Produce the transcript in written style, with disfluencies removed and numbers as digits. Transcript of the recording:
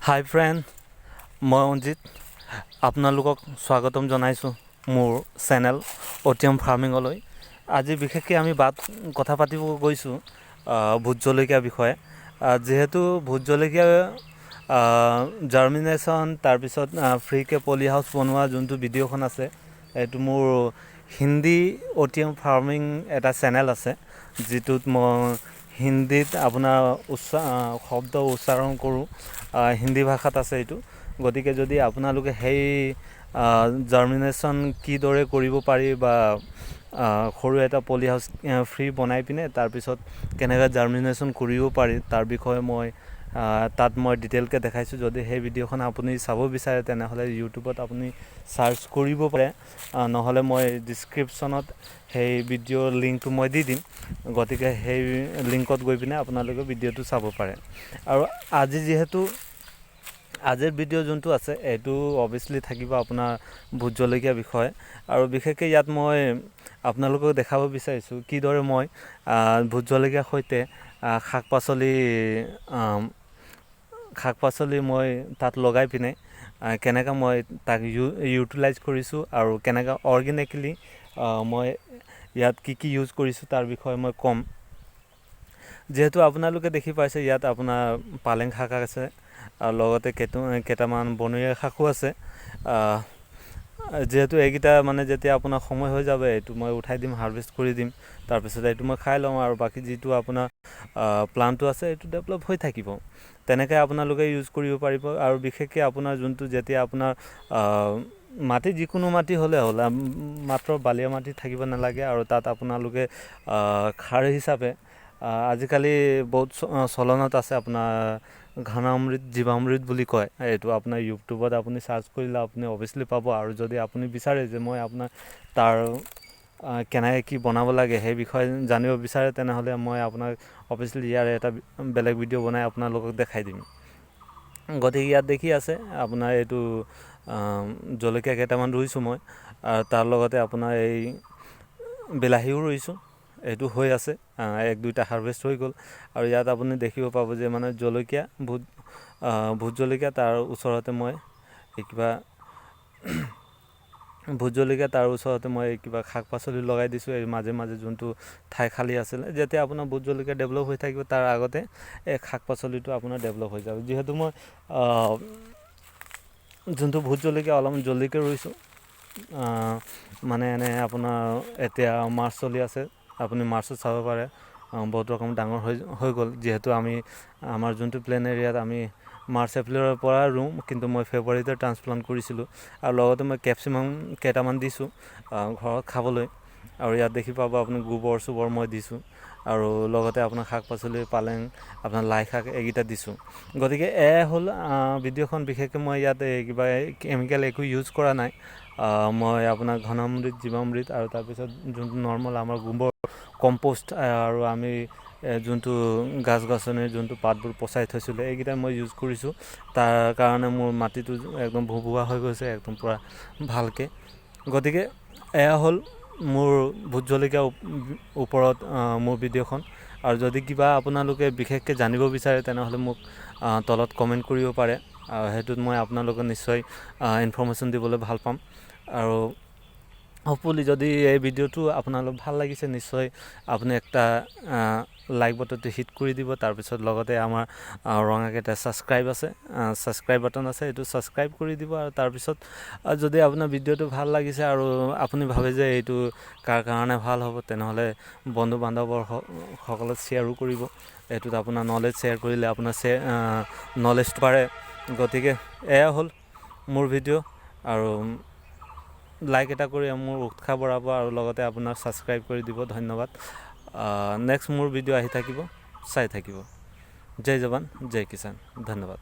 হাই friend, মই অঞ্জিত আপোনালোকক স্বাগতম জনাইছোঁ মোৰ চেনেল অটিএম ফাৰ্মিঙলৈ। আজি বিশেষকৈ আমি কথা পাতিব গৈছোঁ ভোট জলকীয়াৰ বিষয়ে। যিহেতু ভোট জলকীয়া জাৰ্মিনেশ্যন তাৰপিছত ফ্ৰীকৈ পলি হাউচ বনোৱা যোনটো ভিডিঅ'খন আছে, এইটো মোৰ হিন্দী অটিএম ফাৰ্মিং এটা চেনেল আছে, যিটোত মই হিন্দীত আপোনাৰ শব্দ উচ্চাৰণ কৰোঁ। হিন্দী ভাষাত আছে এইটো। গতিকে যদি আপোনালোকে সেই জাৰ্মিনেশ্যন কিদৰে কৰিব পাৰি বা সৰু এটা পলি হাউচ ফ্ৰী বনাই পিনে তাৰপিছত কেনেকৈ জাৰ্মিনেশ্যন কৰিব পাৰি তাৰ বিষয়ে তাত মই ডিটেইলকৈ দেখাইছোঁ। যদি সেই ভিডিঅ'খন আপুনি চাব বিচাৰে তেনেহ'লে ইউটিউবত আপুনি চাৰ্চ কৰিব পাৰে, নহ'লে মই ডিছক্ৰিপশ্যনত সেই ভিডিঅ'ৰ লিংকটো মই দি দিম। গতিকে সেই লিংকত গৈ পিনে আপোনালোকে ভিডিঅ'টো চাব পাৰে। আৰু আজিৰ ভিডিঅ' যোনটো আছে এইটো অভিয়াছলি থাকিব আপোনাৰ ভোট জলকীয়াৰ বিষয়ে। আৰু বিশেষকৈ ইয়াত মই আপোনালোকক দেখাব বিচাৰিছোঁ কিদৰে মই ভোট জলকীয়াৰ সৈতে শাক পাচলি মই তাত লগাই পিনে কেনেকৈ মই তাক ইউটিলাইজ কৰিছোঁ আৰু কেনেকৈ অৰ্গেনিকেলি মই ইয়াত কি ইউজ কৰিছোঁ তাৰ বিষয়ে মই ক'ম। যিহেতু আপোনালোকে দেখি পাইছে ইয়াত আপোনাৰ পালেং শাক আছে আৰু লগতে কেইটামান বনৰীয়া শাকো আছে। যিহেতু এইকেইটা যেতিয়া আপোনাৰ সময় হৈ যাব এইটো মই উঠাই দিম, হাৰ্ভেষ্ট কৰি দিম, তাৰপিছত এইটো মই খাই লওঁ আৰু বাকী যিটো আপোনাৰ প্লাণ্টটো আছে এইটো ডেভেলপ হৈ থাকিব। তেনেকৈ আপোনালোকে ইউজ কৰিব পাৰিব। আৰু বিশেষকৈ আপোনাৰ যেতিয়া আপোনাৰ মাটি যিকোনো মাটি হ'লে হ'ল, মাত্ৰ বালিয়া মাটি থাকিব নালাগে। আৰু তাত আপোনালোকে খাৰ হিচাপে আজিকালি বহুত চলনত আছে আপোনাৰ ঘনামৃত জীৱামৃত বুলি কয়। এইটো আপোনাৰ ইউটিউবত আপুনি চাৰ্চ কৰিলে আপুনি অভিয়াছলি পাব। আৰু যদি আপুনি বিচাৰে যে মই আপোনাৰ তাৰ কেনেকৈ কি বনাব লাগে সেই বিষয়ে জানিব বিচাৰে তেনেহ'লে মই আপোনাক অভিয়াছলি ইয়াৰ এটা বেলেগ ভিডিঅ' বনাই আপোনালোকক দেখাই দিম। গতিকে ইয়াত দেখি আছে আপোনাৰ এইটো জলকীয়া কেইটামান ৰুইছোঁ মই, আৰু তাৰ লগতে আপোনাৰ এই বিলাহীও ৰুইছোঁ। এইটো হৈ আছে, 1-2টা হাৰ্ভেষ্ট হৈ গ'ল। আৰু ইয়াত আপুনি দেখিব পাব যে জলকীয়া ভোট জলকীয়া, তাৰ ওচৰতে মই কিবা শাক পাচলি লগাই দিছোঁ। এই মাজে মাজে যোনটো ঠাই খালী আছিলে, যেতিয়া আপোনাৰ ভোট জলকীয়া ডেভেলপ হৈ থাকিব তাৰ আগতে এই শাক পাচলিটো আপোনাৰ ডেভেলপ হৈ যাব। যিহেতু মই যোনটো ভোট জলকীয়া অলপমান জলদিকৈ ৰুইছোঁ, এনে আপোনাৰ এতিয়া মাৰ্চ চলি আছে, আপুনি মাৰ্চত চাব পাৰে বহুত ৰকম ডাঙৰ হৈ গ'ল। যিহেতু আমাৰ যোনটো প্লেন এৰিয়াত আমি মাৰ্চ এপ্ৰিলৰ পৰা ৰুওঁ, কিন্তু মই ফেব্ৰুৱাৰীতে ট্ৰান্সপ্লাণ্ট কৰিছিলোঁ। আৰু লগতে মই কেপচিমাম কেইটামান দিছোঁ ঘৰত খাবলৈ। আৰু ইয়াত দেখি পাব আপুনি গোবৰ চোবৰ মই দিছোঁ। আৰু লগতে আপোনাৰ শাক পাচলি পালেং, আপোনাৰ লাই শাক এইকেইটা দিছোঁ। গতিকে হ'ল ভিডিঅ'খন। বিশেষকৈ মই ইয়াত কিবা কেমিকেল একো ইউজ কৰা নাই। মই আপোনাৰ ঘনামৃত জীৱামৃত আৰু তাৰপিছত যোনটো নৰ্মেল আমাৰ গোবৰ কম্প'ষ্ট, আৰু আমি যোনটো গছ গছনিৰ যোনটো পাতবোৰ পচাই থৈছিলোঁ এইকেইটা মই ইউজ কৰিছোঁ। তাৰ কাৰণে মোৰ মাটিটো একদম ভুভুৱা হৈ গৈছে একদম পূৰা ভালকৈ। গতিকে হ'ল মোৰ ভোট জলকীয়াৰ ওপৰত মোৰ ভিডিঅ'খন। আৰু যদি কিবা আপোনালোকে বিশেষকৈ জানিব বিচাৰে তেনেহ'লে মোক তলত কমেণ্ট কৰিব পাৰে, আৰু সেইটোত মই আপোনালোকক নিশ্চয় ইনফৰ্মেশ্যন দিবলৈ ভাল পাম। আৰু হ'পফুলি যদি এই ভিডিঅ'টো আপোনালোক ভাল লাগিছে, নিশ্চয় আপুনি একটা লাইক বাটনটো হিট কৰি দিব। তাৰপিছত লগতে আমাৰ ৰঙাকৈ এটা ছাবস্ক্ৰাইব বাটন আছে, এইটো ছাবস্ক্ৰাইব কৰি দিব। আৰু তাৰপিছত যদি আপোনাৰ ভিডিঅ'টো ভাল লাগিছে আৰু আপুনি ভাবে যে এইটো কাৰ কাৰণে ভাল হ'ব, তেনেহ'লে বন্ধু বান্ধৱৰ সকলত শ্বেয়াৰো কৰিব। এইটোত আপোনাৰ নলেজ শ্বেয়াৰ কৰিলে আপোনাৰ নলেজটো বাঢ়ে। গতিকে হ'ল মোৰ ভিডিঅ', আৰু লাইক এটা কৰি মোৰ উৎসাহ বঢ়াব, আৰু লগতে আপোনাৰ ছাবস্ক্ৰাইব কৰি দিব। ধন্যবাদ। নেক্সট মোৰ ভিডিঅ' আহি থাকিব, চাই থাকিব। জয় জৱান জয় কিষাণ। ধন্যবাদ।